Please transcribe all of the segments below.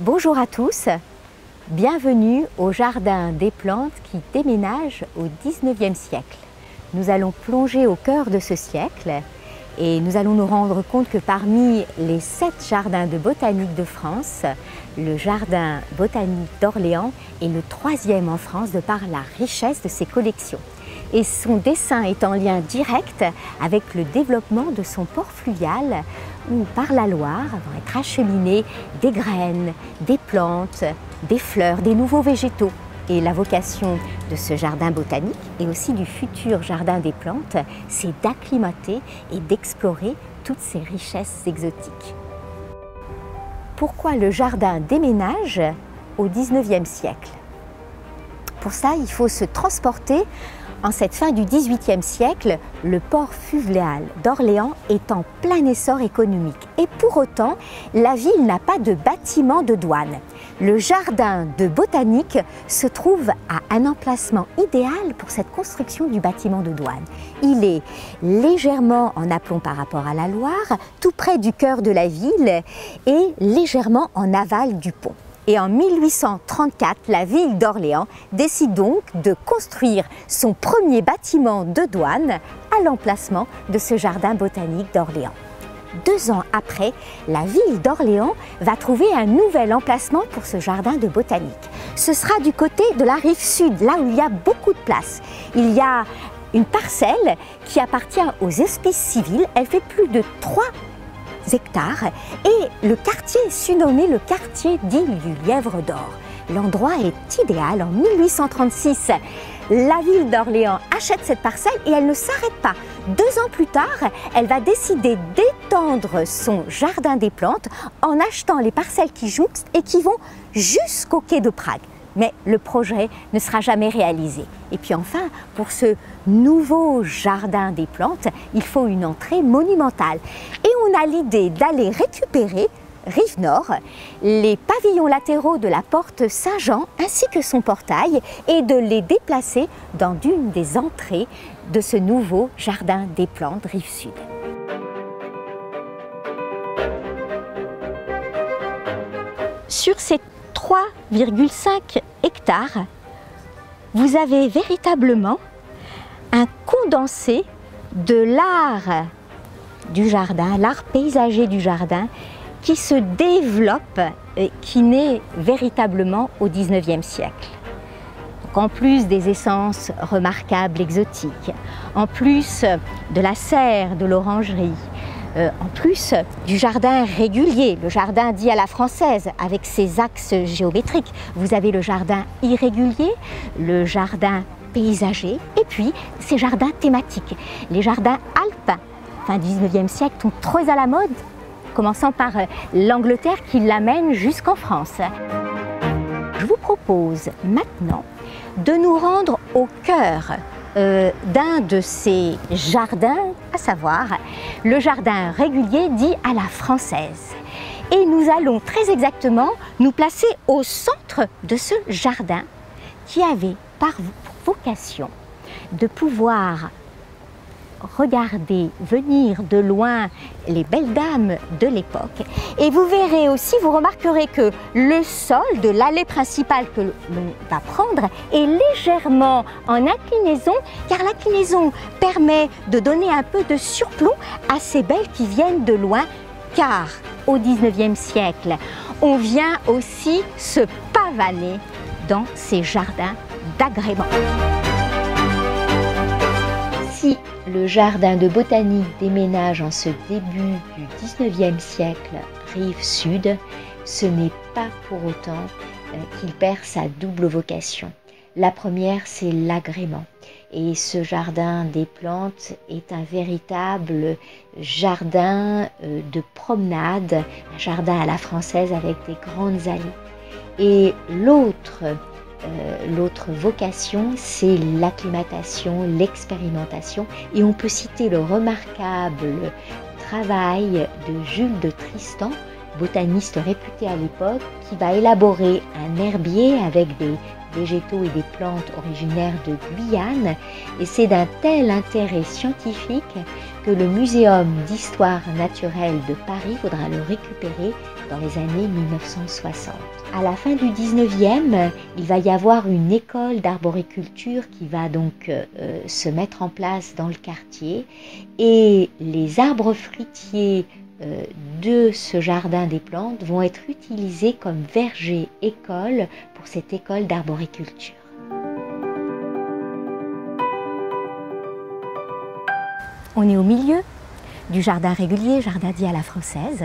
Bonjour à tous, bienvenue au Jardin des plantes qui déménage au 19e siècle. Nous allons plonger au cœur de ce siècle et nous allons nous rendre compte que parmi les 7 jardins de botanique de France, le Jardin botanique d'Orléans est le 3e en France de par la richesse de ses collections. Et son dessin est en lien direct avec le développement de son port fluvial où par la Loire vont être acheminées des graines, des plantes, des fleurs, des nouveaux végétaux. Et la vocation de ce jardin botanique et aussi du futur jardin des plantes, c'est d'acclimater et d'explorer toutes ces richesses exotiques. Pourquoi le jardin déménage au 19e siècle? Pour ça, il faut se transporter. En cette fin du XVIIIe siècle, le port fluvial d'Orléans est en plein essor économique. Et pour autant, la ville n'a pas de bâtiment de douane. Le jardin de botanique se trouve à un emplacement idéal pour cette construction du bâtiment de douane. Il est légèrement en aplomb par rapport à la Loire, tout près du cœur de la ville et légèrement en aval du pont. Et en 1834, la ville d'Orléans décide donc de construire son premier bâtiment de douane à l'emplacement de ce jardin botanique d'Orléans. 2 ans après, la ville d'Orléans va trouver un nouvel emplacement pour ce jardin de botanique. Ce sera du côté de la rive sud, là où il y a beaucoup de place. Il y a une parcelle qui appartient aux hospices civils. Elle fait plus de 3 hectares et le quartier est surnommé le quartier dit du Lièvre d'Or. L'endroit est idéal. En 1836, la ville d'Orléans achète cette parcelle et elle ne s'arrête pas. 2 ans plus tard, elle va décider d'étendre son jardin des plantes en achetant les parcelles qui jouxtent et qui vont jusqu'au quai de Prague. Mais le projet ne sera jamais réalisé. Et puis enfin, pour ce nouveau jardin des plantes, il faut une entrée monumentale. Et on a l'idée d'aller récupérer, rive nord, les pavillons latéraux de la porte Saint-Jean ainsi que son portail et de les déplacer dans une des entrées de ce nouveau jardin des plantes rive sud. Sur ces 3,5 hectares, vous avez véritablement un condensé de l'art du jardin, l'art paysager du jardin qui se développe et qui naît véritablement au 19e siècle. Donc, en plus des essences remarquables, exotiques, en plus de la serre, de l'orangerie, en plus du jardin régulier, le jardin dit à la française avec ses axes géométriques. Vous avez le jardin irrégulier, le jardin paysager et puis ces jardins thématiques. Les jardins alpins, fin 19e siècle, sont très à la mode, commençant par l'Angleterre qui l'amène jusqu'en France. Je vous propose maintenant de nous rendre au cœur d'un de ces jardins, à savoir le jardin régulier dit à la française. Et nous allons très exactement nous placer au centre de ce jardin qui avait pour vocation de pouvoir regarder venir de loin les belles dames de l'époque. Et vous verrez aussi, vous remarquerez que le sol de l'allée principale que l'on va prendre est légèrement en inclinaison, car l'inclinaison permet de donner un peu de surplomb à ces belles qui viennent de loin, car au 19e siècle, on vient aussi se pavaner dans ces jardins d'agrément. Si le jardin de botanique déménage en ce début du 19e siècle rive sud, ce n'est pas pour autant qu'il perd sa double vocation. La première, c'est l'agrément. Et ce jardin des plantes est un véritable jardin de promenade, un jardin à la française avec des grandes allées. Et l'autre vocation, c'est l'acclimatation, l'expérimentation. Et on peut citer le remarquable travail de Jules de Tristan, botaniste réputé à l'époque, qui va élaborer un herbier avec des végétaux et des plantes originaires de Guyane. Et c'est d'un tel intérêt scientifique que le Muséum d'histoire naturelle de Paris voudra le récupérer dans les années 1960. À la fin du 19e, il va y avoir une école d'arboriculture qui va donc se mettre en place dans le quartier et les arbres fruitiers de ce jardin des plantes vont être utilisés comme verger-école pour cette école d'arboriculture. On est au milieu du jardin régulier, jardin dit à la française.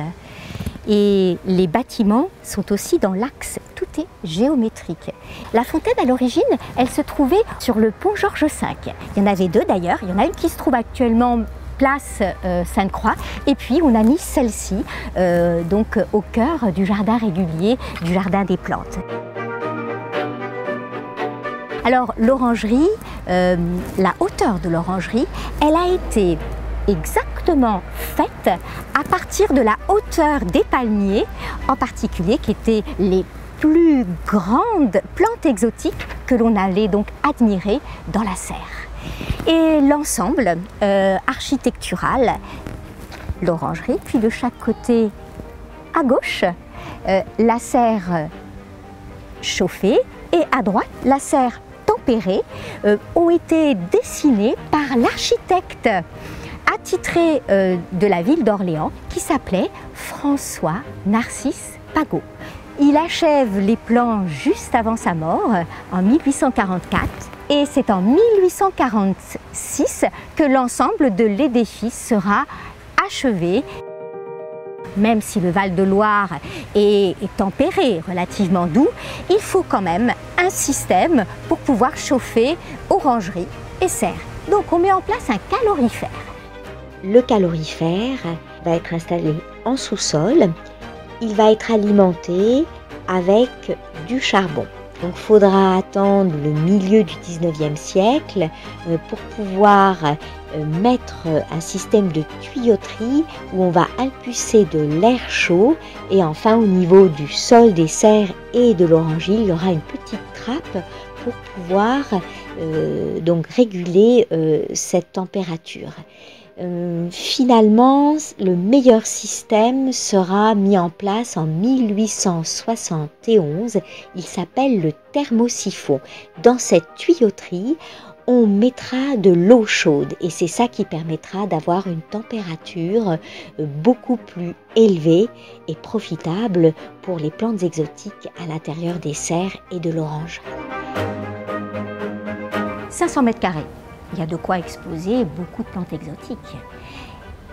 Et les bâtiments sont aussi dans l'axe, tout est géométrique. La fontaine, à l'origine, elle se trouvait sur le pont Georges V. Il y en avait deux d'ailleurs, il y en a une qui se trouve actuellement place Sainte-Croix, et puis on a mis celle-ci donc au cœur du jardin régulier, du jardin des plantes. Alors l'orangerie, la hauteur de l'orangerie, elle a été exactement faite à partir de la hauteur des palmiers, en particulier qui étaient les plus grandes plantes exotiques que l'on allait donc admirer dans la serre. Et l'ensemble architectural, l'orangerie, puis de chaque côté à gauche, la serre chauffée et à droite, la serre tempérée, ont été dessinés par l'architecte attitré de la ville d'Orléans qui s'appelait François Narcisse Pagot. Il achève les plans juste avant sa mort, en 1844, et c'est en 1846 que l'ensemble de l'édifice sera achevé. Même si le Val-de-Loire est tempéré, relativement doux, il faut quand même un système pour pouvoir chauffer orangerie et serre. Donc on met en place un calorifère. Le calorifère va être installé en sous-sol. Il va être alimenté avec du charbon. Donc il faudra attendre le milieu du 19e siècle pour pouvoir mettre un système de tuyauterie où on va impulser de l'air chaud, et enfin au niveau du sol des serres et de l'oranger, il y aura une petite trappe pour pouvoir donc réguler cette température. Finalement, le meilleur système sera mis en place en 1871. Il s'appelle le thermosiphon. Dans cette tuyauterie, on mettra de l'eau chaude et c'est ça qui permettra d'avoir une température beaucoup plus élevée et profitable pour les plantes exotiques à l'intérieur des serres et de l'orangerie. 500 mètres carrés. Il y a de quoi exposer beaucoup de plantes exotiques.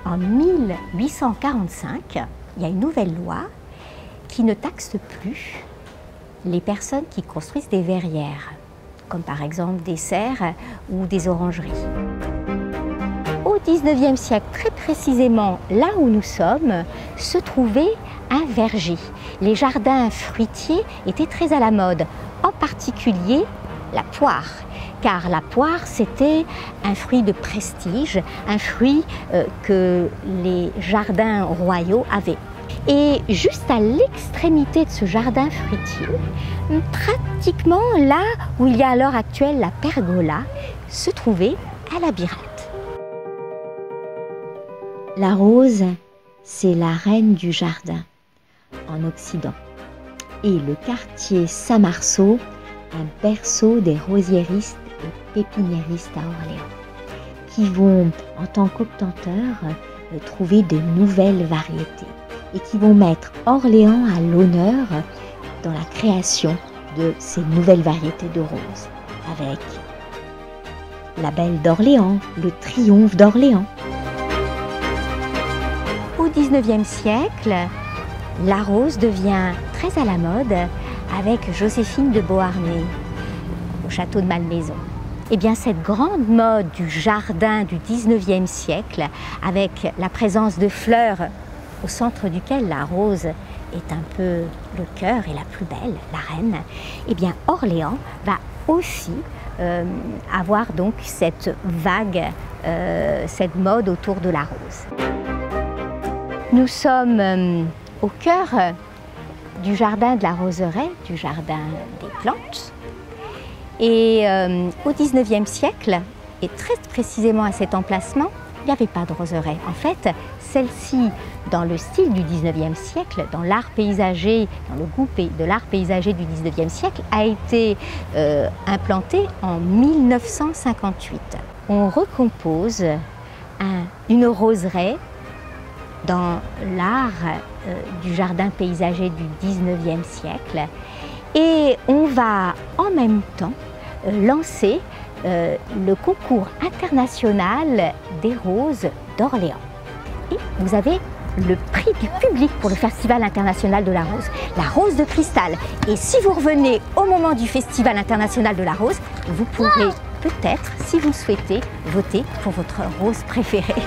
En 1845, il y a une nouvelle loi qui ne taxe plus les personnes qui construisent des verrières, comme par exemple des serres ou des orangeries. Au XIXe siècle, très précisément là où nous sommes, se trouvait un verger. Les jardins fruitiers étaient très à la mode, en particulier la poire. Car la poire, c'était un fruit de prestige, un fruit que les jardins royaux avaient. Et juste à l'extrémité de ce jardin fruitier, pratiquement là où il y a à l'heure actuelle la pergola, se trouvait un labyrinthe. La rose, c'est la reine du jardin en Occident. Et le quartier Saint-Marceau, un berceau des rosiéristes et pépiniéristes à Orléans, qui vont, en tant qu'obtenteurs, trouver de nouvelles variétés et qui vont mettre Orléans à l'honneur dans la création de ces nouvelles variétés de roses, avec la Belle d'Orléans, le Triomphe d'Orléans. Au XIXe siècle, la rose devient très à la mode avec Joséphine de Beauharnais au château de Malmaison. Eh bien, cette grande mode du jardin du XIXe siècle, avec la présence de fleurs au centre duquel la rose est un peu le cœur et la plus belle, la reine, eh bien, Orléans va aussi avoir donc cette vague, cette mode autour de la rose. Nous sommes au cœur du jardin de la roseraie, du jardin des plantes. Et au XIXe siècle, et très précisément à cet emplacement, il n'y avait pas de roseraie. En fait, celle-ci, dans le style du 19e siècle, dans l'art paysager, dans le goût de l'art paysager du 19e siècle, a été implantée en 1958. On recompose une roseraie dans l'art du jardin paysager du 19e siècle et on va en même temps lancer le concours international des roses d'Orléans. Et vous avez le prix du public pour le Festival international de la rose de cristal. Et si vous revenez au moment du Festival international de la rose, vous pourrez peut-être, si vous le souhaitez, voter pour votre rose préférée.